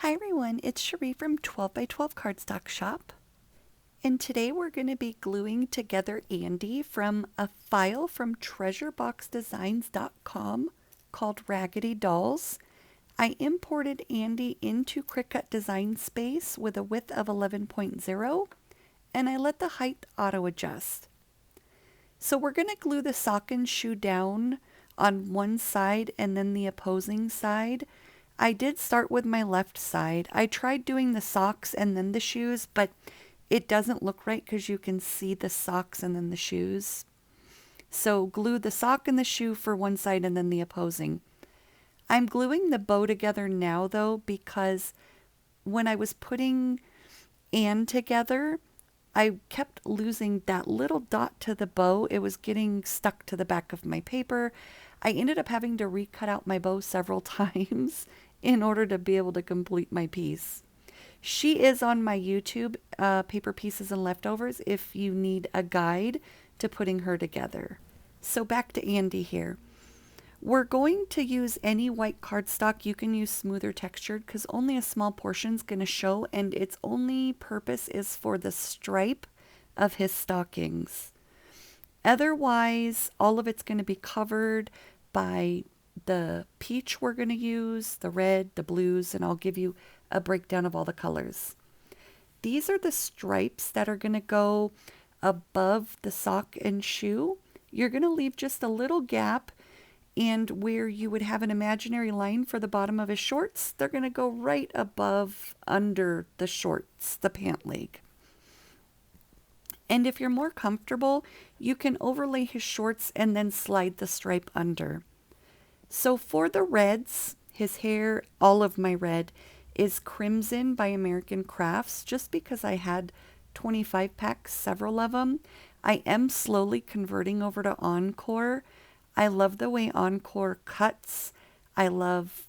Hi everyone, it's Cherie from 12 by 12 Cardstock Shop. And today we're going to be gluing together Andy from a file from treasureboxdesigns.com called Raggedy Dolls. I imported Andy into Cricut Design Space with a width of 11.0 and I let the height auto adjust. So we're going to glue the sock and shoe down on one side and then the opposing side. I did start with my left side. I tried doing the socks and then the shoes, but it doesn't look right because you can see the socks and then the shoes. So glue the sock and the shoe for one side and then the opposing. I'm gluing the bow together now though because when I was putting Anne together, I kept losing that little dot to the bow. It was getting stuck to the back of my paper. I ended up having to recut out my bow several times in order to be able to complete my piece. She is on my YouTube, Paper Pieces and Leftovers, if you need a guide to putting her together. So back to Andy here. We're going to use any white cardstock. You can use smoother textured because only a small portion is going to show, and its only purpose is for the stripe of his stockings. Otherwise, all of it's going to be covered by the peach we're going to use, the red, the blues, and I'll give you a breakdown of all the colors. These are the stripes that are going to go above the sock and shoe. You're going to leave just a little gap, and where you would have an imaginary line for the bottom of his shorts, they're going to go right above under the shorts, the pant leg. And if you're more comfortable, you can overlay his shorts and then slide the stripe under. So for the reds, his hair, all of my red, is Crimson by American Crafts, just because I had 25 packs, several of them. I am slowly converting over to Encore. I love the way Encore cuts. I love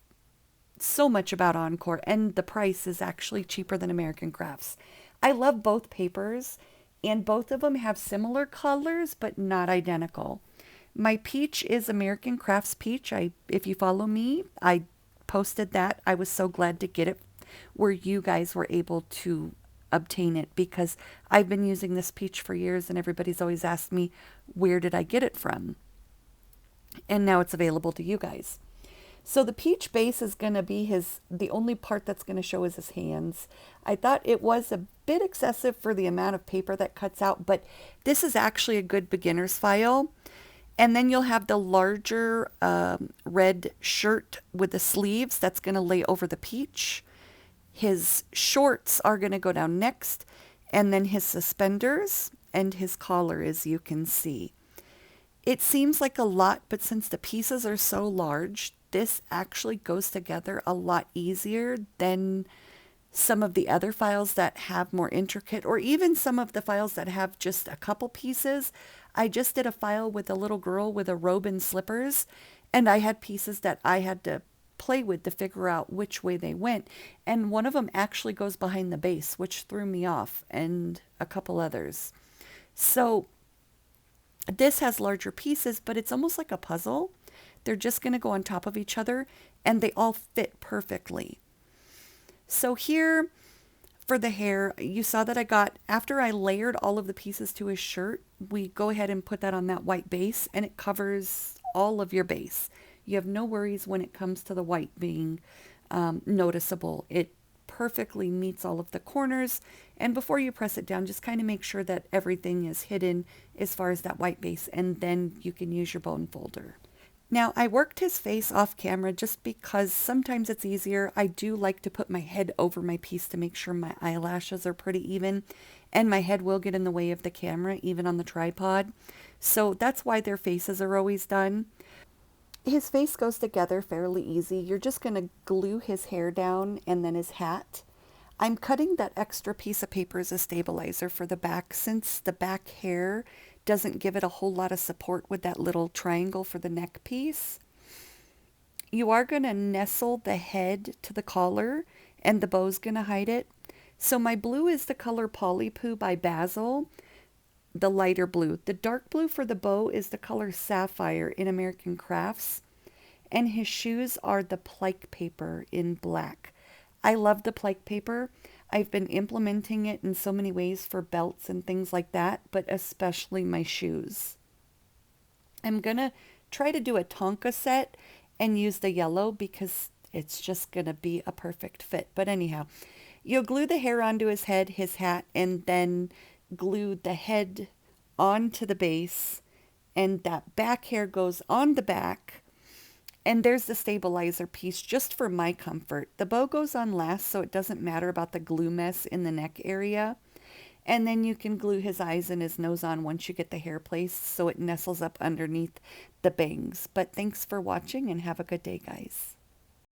so much about Encore, and the price is actually cheaper than American Crafts. I love both papers, and both of them have similar colors, but not identical. My peach is American Crafts peach. If you follow me, I posted that. I was so glad to get it where you guys were able to obtain it because I've been using this peach for years and everybody's always asked me, where did I get it from? And now it's available to you guys. So the peach base is going to be the only part that's going to show is his hands. I thought it was a bit excessive for the amount of paper that cuts out, but this is actually a good beginner's file. And then you'll have the larger red shirt with the sleeves that's going to lay over the peach. His shorts are going to go down next, and then his suspenders and his collar, as you can see. It seems like a lot, but since the pieces are so large, this actually goes together a lot easier than some of the other files that have more intricate, or even some of the files that have just a couple pieces. I just did a file with a little girl with a robe and slippers, and I had pieces that I had to play with to figure out which way they went. And one of them actually goes behind the base, which threw me off, and a couple others. So this has larger pieces, but it's almost like a puzzle. They're just going to go on top of each other, and they all fit perfectly. So here, for the hair, you saw that after I layered all of the pieces to his shirt, we go ahead and put that on that white base, and it covers all of your base. You have no worries when it comes to the white being noticeable. It perfectly meets all of the corners, and before you press it down, just kind of make sure that everything is hidden as far as that white base, and then you can use your bone folder. Now, I worked his face off camera just because sometimes it's easier. I do like to put my head over my piece to make sure my eyelashes are pretty even, and my head will get in the way of the camera, even on the tripod. So that's why their faces are always done. His face goes together fairly easy. You're just going to glue his hair down and then his hat. I'm cutting that extra piece of paper as a stabilizer for the back, since the back hair doesn't give it a whole lot of support with that little triangle for the neck piece. You are going to nestle the head to the collar, and the bow's going to hide it. So my blue is the color Polypoo by Basil, the lighter blue. The dark blue for the bow is the color Sapphire in American Crafts, and his shoes are the Plike paper in black. I love the plaque paper. I've been implementing it in so many ways for belts and things like that, but especially my shoes. I'm going to try to do a Tonka set and use the yellow because it's just going to be a perfect fit. But anyhow, you'll glue the hair onto his head, his hat, and then glue the head onto the base, and that back hair goes on the back. And there's the stabilizer piece just for my comfort. The bow goes on last, so it doesn't matter about the glue mess in the neck area. And then you can glue his eyes and his nose on once you get the hair placed so it nestles up underneath the bangs. But thanks for watching and have a good day, guys.